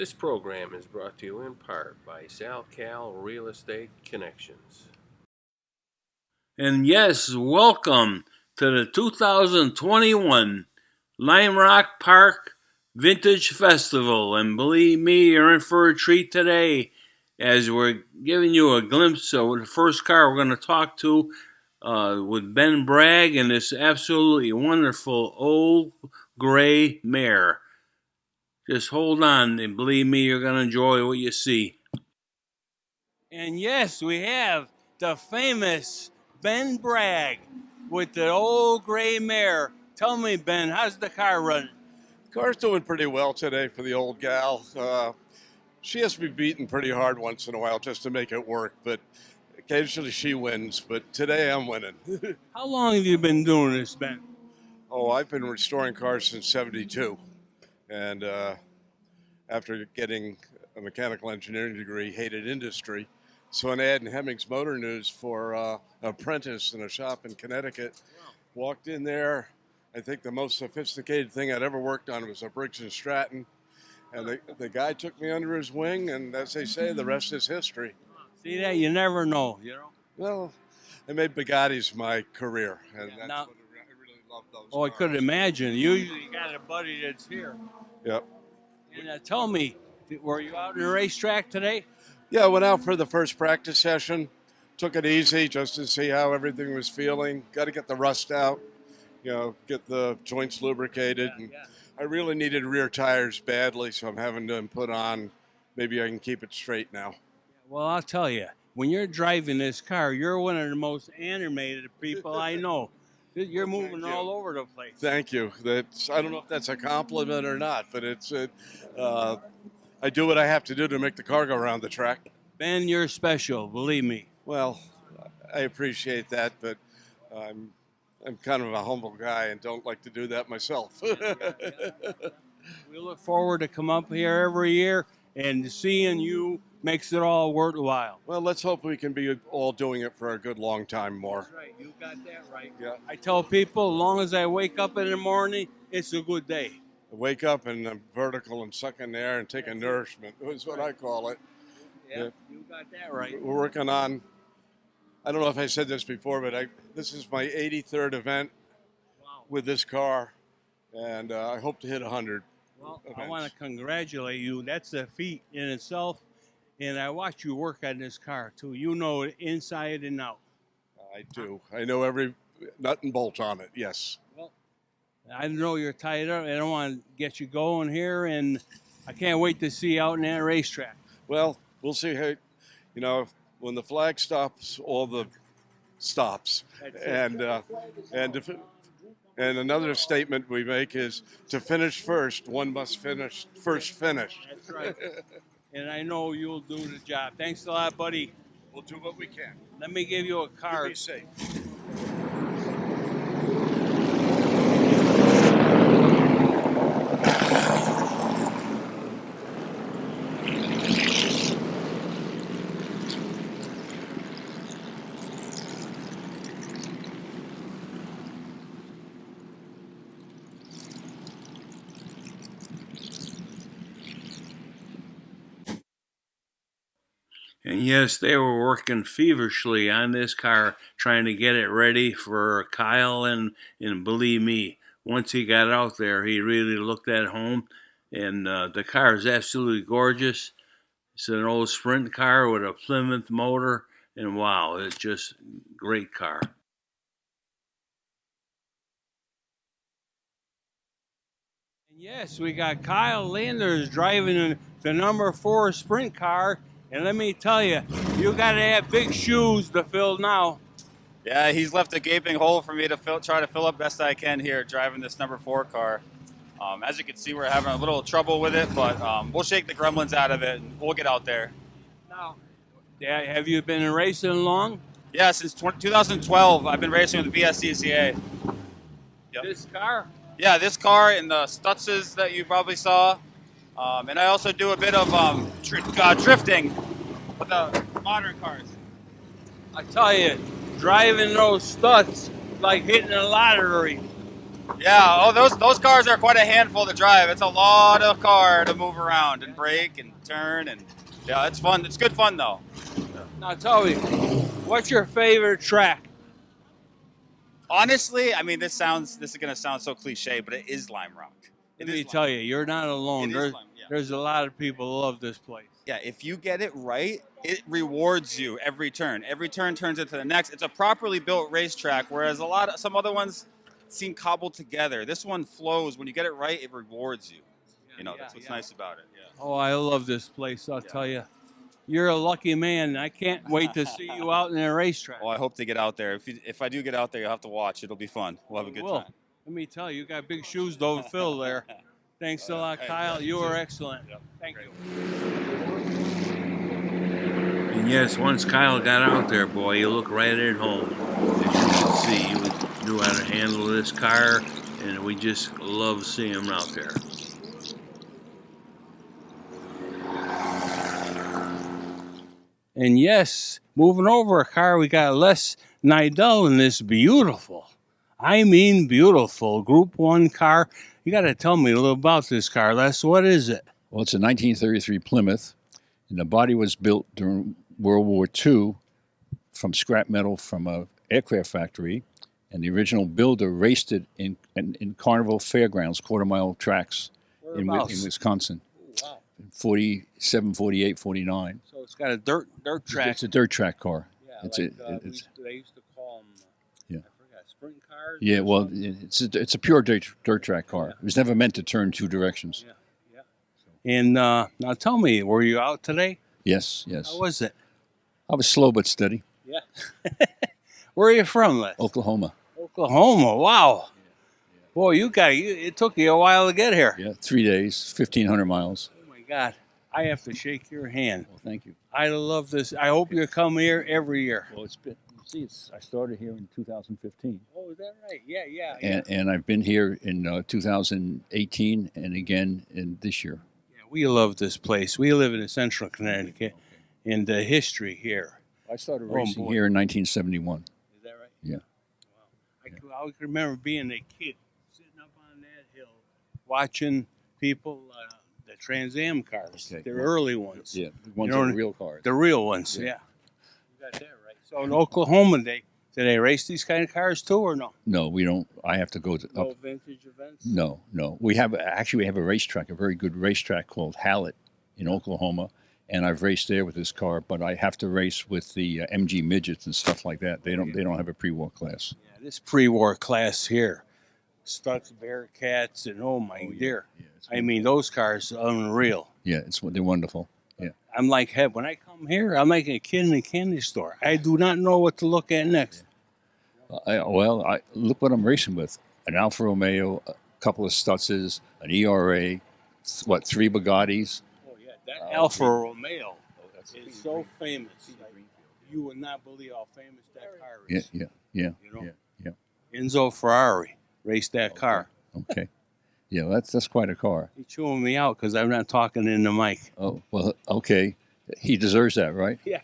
This program is brought to you in part by SalCal Real Estate Connections. And yes, welcome to the 2021 Lime Rock Park Vintage Festival. And believe me, you're in for a treat today as we're giving you a glimpse of the first car we're going to talk to with Ben Bragg and this absolutely wonderful old gray mare. Just hold on, and believe me, you're going to enjoy what you see. And yes, we have the famous Ben Bragg with the old gray mare. Tell me, Ben, how's the car running? Car's doing pretty well today for the old gal. She has to be beaten pretty hard once in a while just to make it work, but occasionally she wins. But today I'm winning. How long have you been doing this, Ben? Oh, I've been restoring cars since '72, and after getting a mechanical engineering degree, hated industry. So an ad in Hemmings Motor News for an apprentice in a shop in Connecticut. Walked in there. I think the most sophisticated thing I'd ever worked on was a Briggs & Stratton. And the guy took me under his wing, and as they say, the rest is history. See that? You never know, you know? Well, I made Bugattis my career, and Yeah, that's now- what I really love those Oh, I cars. could imagine. Usually you got a buddy that's here. Yep. And tell me, were you out on the racetrack today? Yeah, I went out for the first practice session. Took it easy just to see how everything was feeling. Got to get the rust out, get the joints lubricated. And I really needed rear tires badly, so I'm having them put on. Maybe I can keep it straight now. Well, I'll tell you, when you're driving this car, you're one of the most animated people I know. You're Well, moving thank you. all over the place. Thank you. I don't know if that's a compliment or not, but I do what I have to do to make the car go around the track. Ben, you're special, believe me. Well, I appreciate that, but I'm kind of a humble guy and don't like to do that myself. We look forward to come up here every year, and seeing you makes it all worthwhile. Well, let's hope we can be all doing it for a good long time more. That's right. You got that right. Yeah. I tell people, as long as I wake up in the morning, it's a good day. Wake up and I'm vertical and suck in air and take a nourishment is what I call it. Yeah, you got that right. We're working on, I don't know if I said this before, but this is my 83rd event with this car, and I hope to hit 100. Well, I events. want to congratulate you. That's a feat in itself. And I watch you work on this car, too. You know it inside and out. I do. I know every nut and bolt on it, yes. Well, I know you're tied up. I don't want to get you going here, and I can't wait to see you out in that racetrack. Well, we'll see how, when the flag stops, all the stops. And another statement we make is to finish first, one must finish. That's right. And I know you'll do the job. Thanks a lot, buddy. We'll do what we can. Let me give you a card. Be safe. And yes, they were working feverishly on this car, trying to get it ready for Kyle. And believe me, once he got out there, he really looked at home. And the car is absolutely gorgeous. It's an old sprint car with a Plymouth motor. And wow, it's just a great car. And yes, we got Kyle Landers driving the number 4 sprint car. And let me tell you, you got to have big shoes to fill now. Yeah, he's left a gaping hole for me to try to fill up best I can here driving this number 4 car. As you can see, we're having a little trouble with it, but we'll shake the gremlins out of it and we'll get out there. Now, have you been racing long? Yeah, since 2012, I've been racing with the VSCCA. Yep. This car? Yeah, this car and the Stutzes that you probably saw. And I also do a bit of drifting with the modern cars. I tell you, driving those Stutz like hitting a lottery. Yeah, oh, those cars are quite a handful to drive. It's a lot of car to move around and brake and turn, and yeah, it's fun. It's good fun though. Now tell me, what's your favorite track? Honestly, I mean, this is gonna sound so cliche, but it is Lime Rock. Let me tell you, you're not alone. It is Lime, yeah. There's a lot of people who love this place. Yeah, if you get it right, it rewards you every turn. Every turn turns into the next. It's a properly built racetrack, whereas some other ones seem cobbled together. This one flows. When you get it right, it rewards you. You know, that's what's nice about it. Yeah. Oh, I love this place. I'll tell you, you're a lucky man. I can't wait to see you out in a racetrack. Well, I hope to get out there. If I do get out there, you'll have to watch. It'll be fun. We'll have a good time. Let me tell you, you got big shoes to fill there. Thanks a lot, Kyle. You were excellent. Yep. Thank you. And yes, once Kyle got out there, boy, you look right at home. As you can see, he knew how to handle this car, and we just love seeing him out there. And yes, moving over a car, we got Les Nidell in this beautiful, I mean beautiful, Group 1 car. You got to tell me a little about this car, Les. What is it? Well, it's a 1933 Plymouth, and the body was built during World War II from scrap metal from a aircraft factory, and the original builder raced it in Carnival Fairgrounds, quarter-mile tracks in Wisconsin. Oh, wow. 47, 48, 49. So it's got a dirt track. It's a dirt track car. Yeah, they used to call them, yeah. I forgot, sprint cars? Yeah, well, it's a pure dirt track car. Yeah. It was never meant to turn two directions. Yeah. And now tell me, were you out today? Yes. How was it? I was slow but steady. Yeah. Where are you from, Les? Oklahoma. Oklahoma. Wow. Boy, it took you a while to get here. Yeah, 3 days, 1,500 miles. Oh, my God. I have to shake your hand. Well, thank you. I love this. I hope you come here every year. Well, it's been, I started here in 2015. Oh, is that right? Yeah. And I've been here in 2018 and again in this year. Yeah, we love this place. We live in central Connecticut, and the history here. I started racing here in 1971. Is that right? Yeah. Wow. I can remember being a kid, sitting up on that hill, watching people, the Trans Am cars, the early ones. Yeah, the ones that were real cars. The real ones, yeah. You got that right. So in Oklahoma, do they race these kind of cars too, or no? No, we don't. I have to go to No vintage events? No. We have a racetrack, a very good racetrack called Hallett in Oklahoma, and I've raced there with this car. But I have to race with the MG midgets and stuff like that. They don't have a pre-war class. Yeah, this pre-war class here, Stutz Bearcats, and oh my dear, I mean those cars are unreal. Yeah, they're wonderful. Yeah, I'm like head when I come here. I'm like a kid in a candy store. I do not know what to look at next. Look what I'm racing with: an Alfa Romeo, a couple of Stutzes, an ERA, 3 Bugattis. Oh yeah, that Alfa Romeo is so famous. You would not believe how famous that car is. Yeah. You know? Enzo Ferrari raced that car. Okay. Yeah, that's quite a car. He's chewing me out because I'm not talking in the mic. Oh, well, okay. He deserves that, right? Yeah.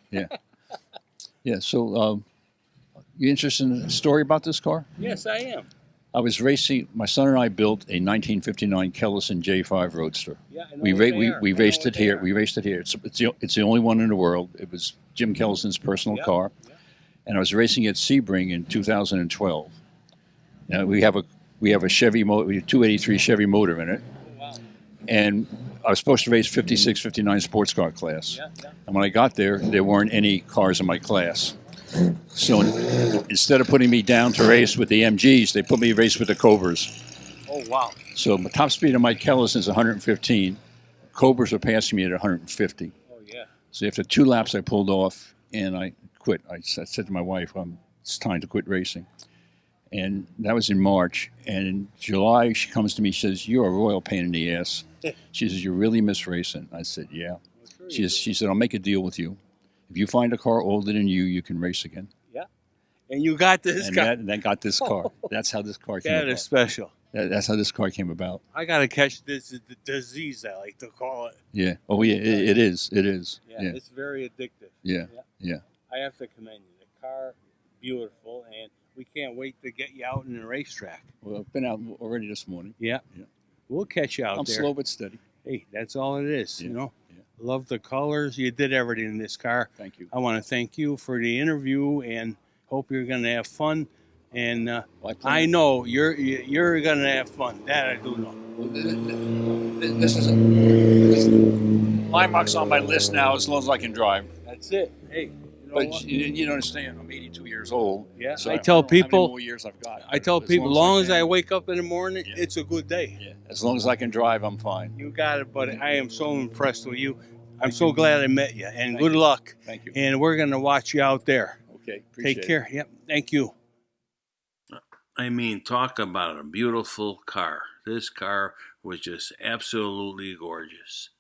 Yeah, so you interested in a story about this car? Yes, I am. I was racing, my son and I built a 1959 Kellison J5 Roadster. Yeah, I know We raced it here. It's the only one in the world. It was Jim Kellison's personal car. Yeah. And I was racing at Sebring in 2012. Now we have a Chevy motor, 283 Chevy motor in it. Oh, wow. And I was supposed to race 56, 59 sports car class. Yeah. And when I got there weren't any cars in my class. So instead of putting me down to race with the MGs, they put me to race with the Cobras. Oh, wow. So the top speed of my Kellison is 115. Cobras are passing me at 150. Oh, yeah. So after 2 laps, I pulled off and I quit. I said to my wife, it's time to quit racing. And that was in March. And in July, she comes to me, she says, "You're a royal pain in the ass." She says, "You really miss racing." I said, "Yeah." She said, "I'll make a deal with you. If you find a car older than you can race again." Yeah. And you got this car. And that got this car. That's how this car came about. That is special. That's how this car came about. I got to catch this the disease, I like to call it. Yeah. Oh, yeah, it is. It is. Yeah, it's very addictive. Yeah. I have to commend you. The car, beautiful. And We can't wait to get you out in the racetrack. Well, I've been out already this morning. Yeah. Yeah. We'll catch you out I'm there. slow but steady. Hey, that's all it is, Yeah, you know. yeah. Love the colors. You did everything in this car. Thank you. I want to thank you for the interview and hope you're going to have fun. And Well, I know you're going to have fun. That I do know. This is line marks on my list now as long as I can drive. That's it. Hey, you know But what? you don't understand, I'm 82 years old. Yeah, so I tell don't know how people- many more years I've got. I tell As people, long as I can. wake up in the morning, Yeah. it's a good day. Yeah, as long as I can drive, I'm fine. You got it, buddy. I am so impressed with you. I'm so glad I met you. And Thank good you. luck. Thank you. And we're going to watch you out there. Okay, appreciate Take care. Yep. Thank you. I mean, talk about a beautiful car. This car was just absolutely gorgeous.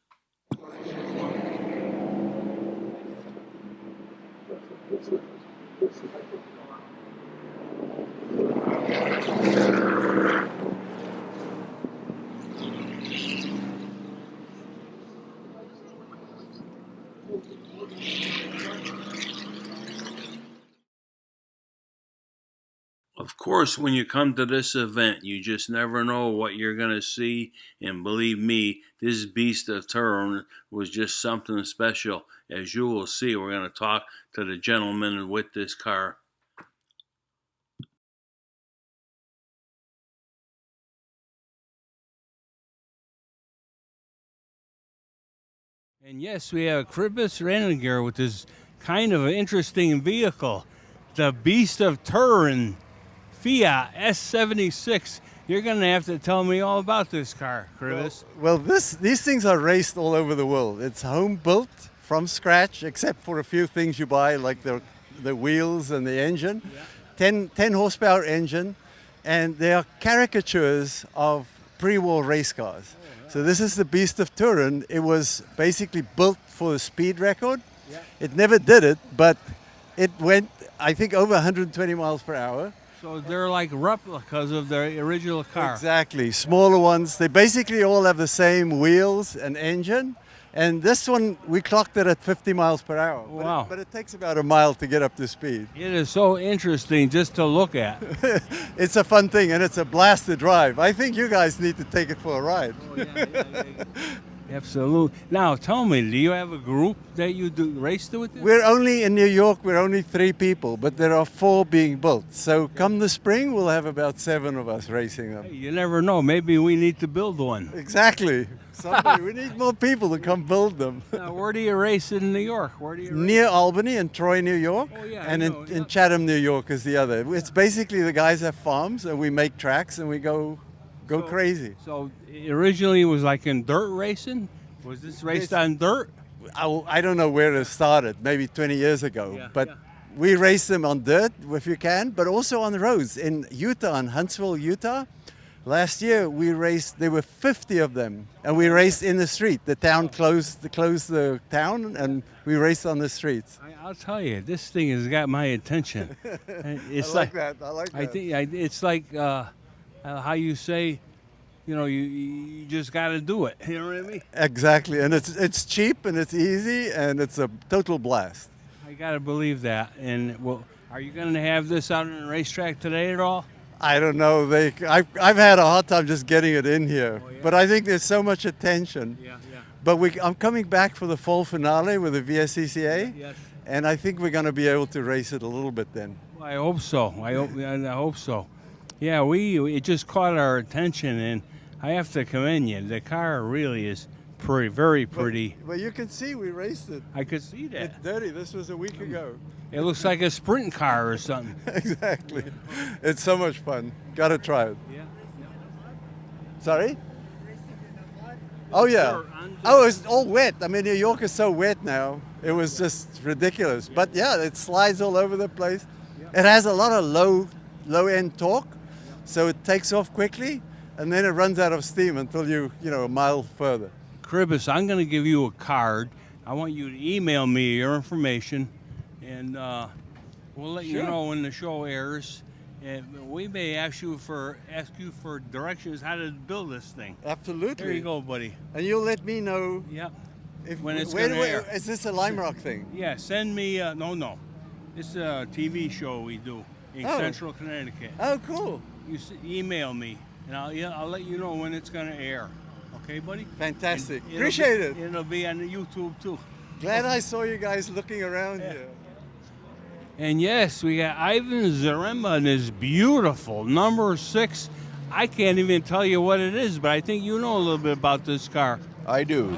Of course, when you come to this event, you just never know what you're going to see. And believe me, this beast of Turin was just something special. As you will see, we're going to talk to the gentleman with this car. And yes, we have Kribis Reninger with this kind of interesting vehicle, the Beast of Turin Fiat S76. You're going to have to tell me all about this car, Kribis. Well, these things are raced all over the world. It's home built from scratch, except for a few things you buy, like the wheels and the engine. Yeah. 10 horsepower engine, and they are caricatures of pre-war race cars. So this is the Beast of Turin. It was basically built for the speed record. Yeah. It never did it, but it went, I think, over 120 miles per hour. So they're like replicas of the original car. Exactly, smaller ones. They basically all have the same wheels and engine. And this one, we clocked it at 50 miles per hour. Wow. But it takes about a mile to get up to speed. It is so interesting just to look at. It's a fun thing, and it's a blast to drive. I think you guys need to take it for a ride. Oh, yeah. Absolutely. Now, tell me, do you have a group that you do race with this? We're only in New York, we're only 3 people, but there are 4 being built. So come the spring, we'll have about 7 of us racing them. Hey, you never know. Maybe we need to build one. Exactly. Somebody, we need more people to come build them. Now, where do you race in New York? Where do you race? Near Albany and Troy, New York. Oh, yeah, and I know, in Chatham, New York is the other. It's basically the guys have farms and we make tracks and we go crazy. So originally it was like in dirt racing? Was this raced on dirt? I don't know where it started, maybe 20 years ago. But we race them on dirt if you can, but also on the roads. In Utah, in Huntsville, Utah, last year we raced, there were 50 of them, and we raced in the street. The town closed the town, and we raced on the streets. I'll tell you, this thing has got my attention. It's I like that. I think it's like how you say, you know, you just got to do it. You know what I mean? Exactly, and it's cheap and it's easy and it's a total blast. I got to believe that. And well, are you going to have this out on the racetrack today at all? I don't know. I've had a hard time just getting it in here, but I think there's so much attention. Yeah. But I'm coming back for the fall finale with the VSCCA, Yes. and I think we're going to be able to race it a little bit then. Well, I hope so. I hope so. Yeah, it just caught our attention, and I have to commend you. The car really is very pretty. Well, you can see we raced it. I could see that. It's dirty. This was a week ago. It looks like a sprint car or something. Exactly. It's so much fun. Got to try it. Yeah. Sorry? Oh, yeah. Oh, it's all wet. I mean, New York is so wet now. It was just ridiculous. But yeah, it slides all over the place. It has a lot of low-end torque, so it takes off quickly, and then it runs out of steam until a mile further. Kribis, I'm going to give you a card. I want you to email me your information, and we'll let you know when the show airs. And we may ask you for directions how to build this thing. Absolutely. There you go, buddy. And you'll let me know. Yep. If, when it's going to air. Is this a Lime Rock thing? Yeah, send me, no. It's a TV show we do. in Oh. Central Connecticut. Oh, cool. You email me, and I'll let you know when it's going to air. Okay, buddy? Fantastic. And Appreciate it. It'll be on the YouTube too. Glad I saw you guys looking around here. And yes, we got Ivan Zaremba and his beautiful number 6. I can't even tell you what it is, but I think you know a little bit about this car. I do.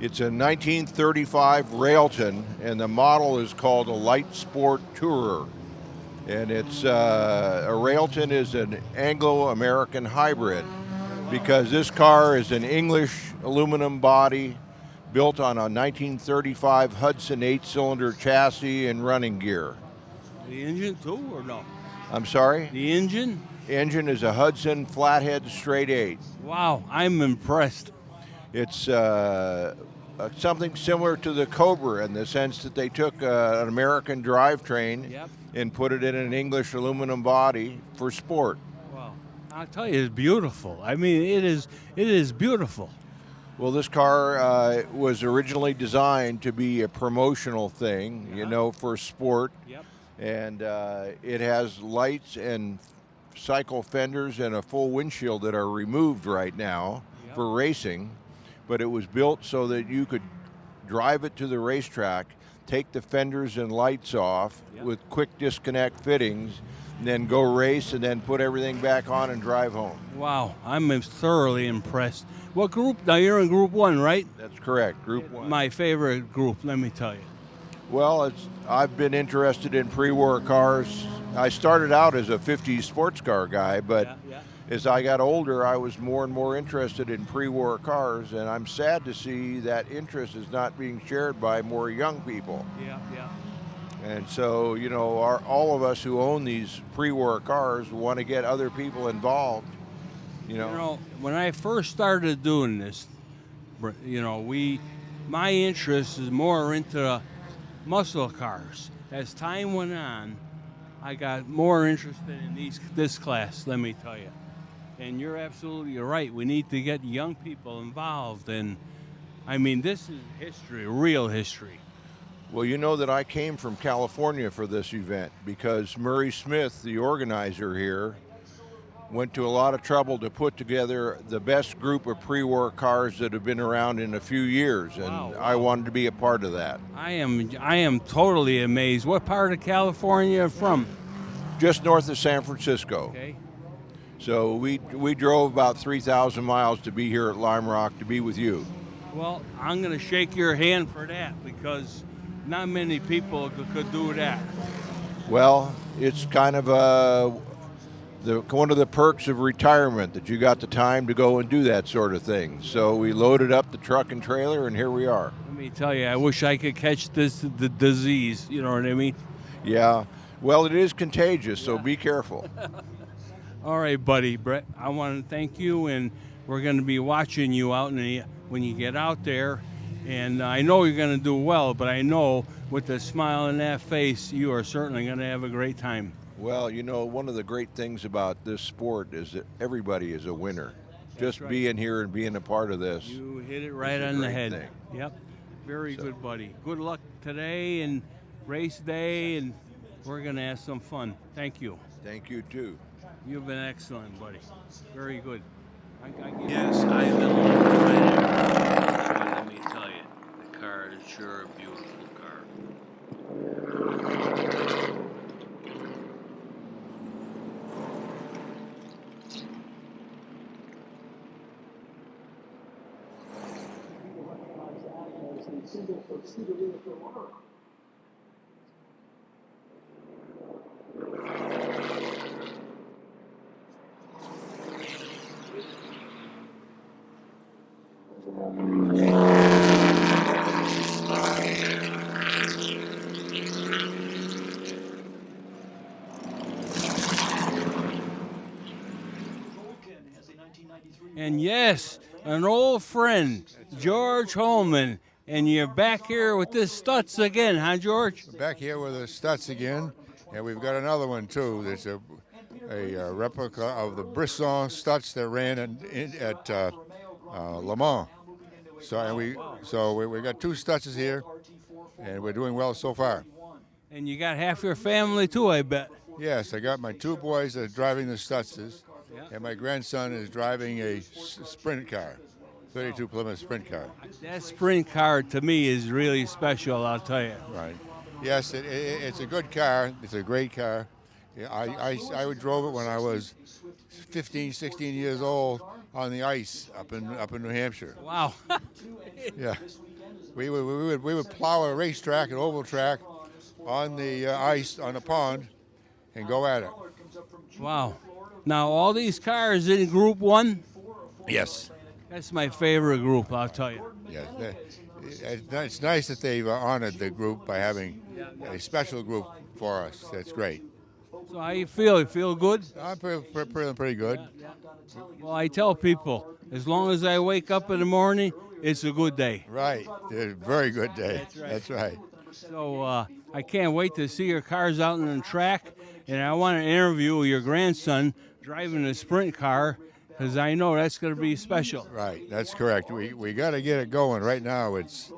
It's a 1935 Railton, and the model is called a Light Sport Tourer. And it's a Railton is an Anglo-American hybrid because this car is an English aluminum body built on a 1935 Hudson 8-cylinder chassis and running gear. The engine too, or no? I'm sorry? The engine? Engine is a Hudson flathead straight 8. Wow, I'm impressed. It's something similar to the Cobra in the sense that they took an American drivetrain Yep. and put it in an English aluminum body for sport. Wow, I'll tell you, it's beautiful. I mean, it is beautiful. Well, this car was originally designed to be a promotional thing, you know, for sport. Yep. And it has lights and cycle fenders and a full windshield that are removed right now for racing. But it was built so that you could drive it to the racetrack, take the fenders and lights off with quick disconnect fittings, and then go race and then put everything back on and drive home. Wow, I'm thoroughly impressed. What group? Now you're in Group 1, right? That's correct, Group 1. My favorite group, let me tell you. Well, I've been interested in pre-war cars. I started out as a 50s sports car guy, but as I got older, I was more and more interested in pre-war cars, and I'm sad to see that interest is not being shared by more young people. Yeah. And so, you know, all of us who own these pre-war cars want to get other people involved. You know, when I first started doing this, you know, my interest is more into the muscle cars. As time went on, I got more interested in this class, let me tell you. And you're absolutely right. We need to get young people involved. And, I mean, this is history, real history. well, you know that I came from California for this event because Murray Smith, the organizer here, went to a lot of trouble to put together the best group of pre-war cars that have been around in a few years, and I wanted to be a part of that. I am totally amazed. What part of California are you from? Just north of San Francisco. Okay. So we drove about 3,000 miles to be here at Lime Rock to be with you. Well, I'm going to shake your hand for that because not many people could do that. Well, it's kind of one of the perks of retirement that you got the time to go and do that sort of thing. So we loaded up the truck and trailer, and here we are. Let me tell you, I wish I could catch the disease. You know what I mean? Yeah. Well, it is contagious, so be careful. All right, buddy, Brett. I want to thank you, and we're going to be watching you out when you get out there. And I know you're going to do well, but I know with the smile on that face, you are certainly going to have a great time. Well, you know, one of the great things about this sport is that everybody is a winner. Just right. being here and being a part of this. You hit it right a on the great head. thing. Yep. Very good, buddy. Good luck today and race day, and we're going to have some fun. Thank you. Thank you, too. You've been excellent, buddy. Very good. Yes, I've been looking at it. But let me tell you, the car is sure a beautiful car. And yes, an old friend, George Holman. And you're back here with this Stutz again, huh, George? Back here with the Stutz again, and we've got another one too. There's a replica of the Brisson Stutz that ran at Le Mans. So we got two Stutzes here, and we're doing well so far. And you got half your family too, I bet. Yes, I got my two boys that are driving the Stutzes, Yeah. and my grandson is driving a sprint car, 32 Plymouth sprint car. That sprint car to me is really special, I'll tell you. Right. Yes, it's a good car. It's a great car. Yeah, I drove it when I was 15, 16 years old on the ice up in New Hampshire. Wow. Yeah, we would plow a racetrack, an oval track, on the ice on a pond, and go at it. Wow. Now, all these cars in Group 1, Yes. that's my favorite group, I'll tell you. Yes. It's nice that they've honored the group by having a special group for us. That's great. So how you feel? You feel good? I'm pretty good. Well, I tell people, as long as I wake up in the morning, it's a good day. Right. Very good day. That's right. So I can't wait to see your cars out on the track, and I want to interview your grandson driving a sprint car, because I know that's going to be special. Right. That's correct. We got to get it going right now. It's A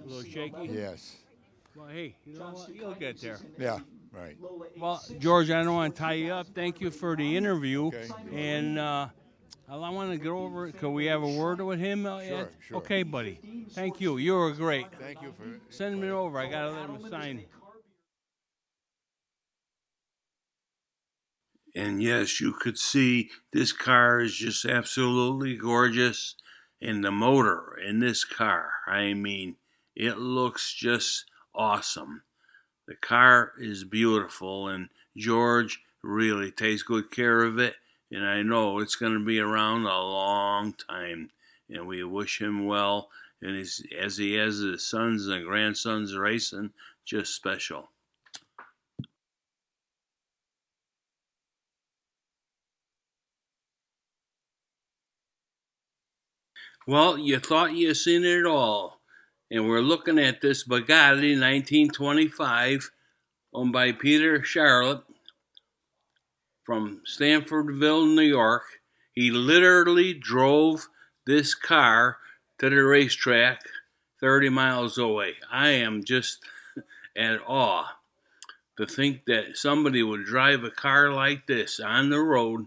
little shaky? yes. Well, hey, you know what? You'll get there. Yeah. Right. Well, George, I don't want to tie you up. Thank you for the interview. Okay. And I want to go over. Can we have a word with him? Sure. Okay, buddy. Thank you. You were great. Thank you for. Send him it over. I got to let him sign. And yes, you could see this car is just absolutely gorgeous. And the motor in this car, I mean, it looks just awesome. The car is beautiful, and George really takes good care of it. And I know it's going to be around a long time. And we wish him well. And as he has his sons and grandsons racing, just special. Well, you thought you seen it all. And we're looking at this Bugatti 1925 owned by Peter Charlotte from Stanfordville, New York. He literally drove this car to the racetrack 30 miles away. I am just at awe to think that somebody would drive a car like this on the road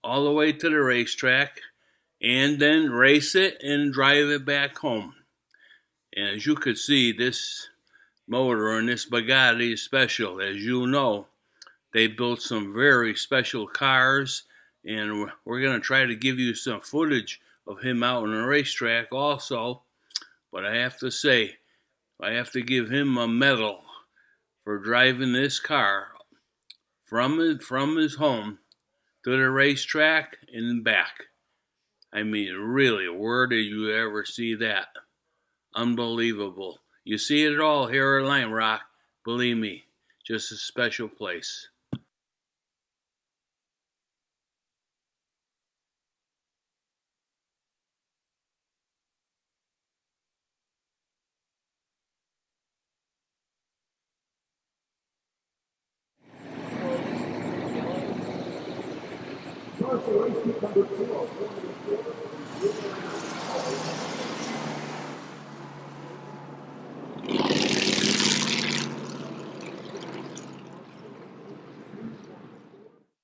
all the way to the racetrack and then race it and drive it back home. And as you could see, this motor in this Bugatti is special. As you know, they built some very special cars, and we're going to try to give you some footage of him out on the racetrack also. But I have to say, I have to give him a medal for driving this car from his home to the racetrack and back. I mean, really, where did you ever see that? Unbelievable. You see it all here at Lime Rock. Believe me, just a special place.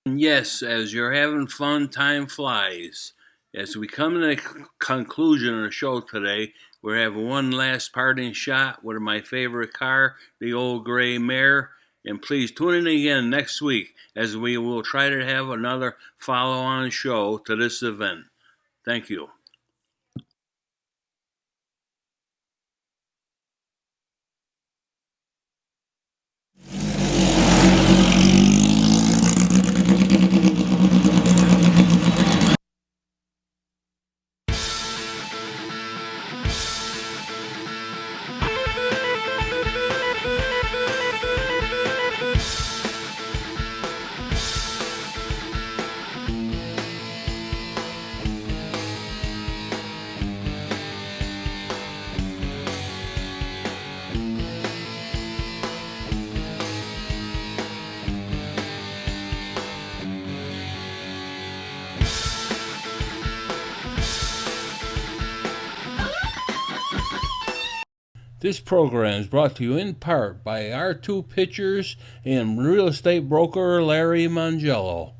Yes, as you're having fun, time flies. As we come to the conclusion of the show today, we have one last parting shot with my favorite car, the old gray mare. And please tune in again next week as we will try to have another follow-on show to this event. Thank you. This program is brought to you in part by R2 Pictures and real estate broker Larry Mangello.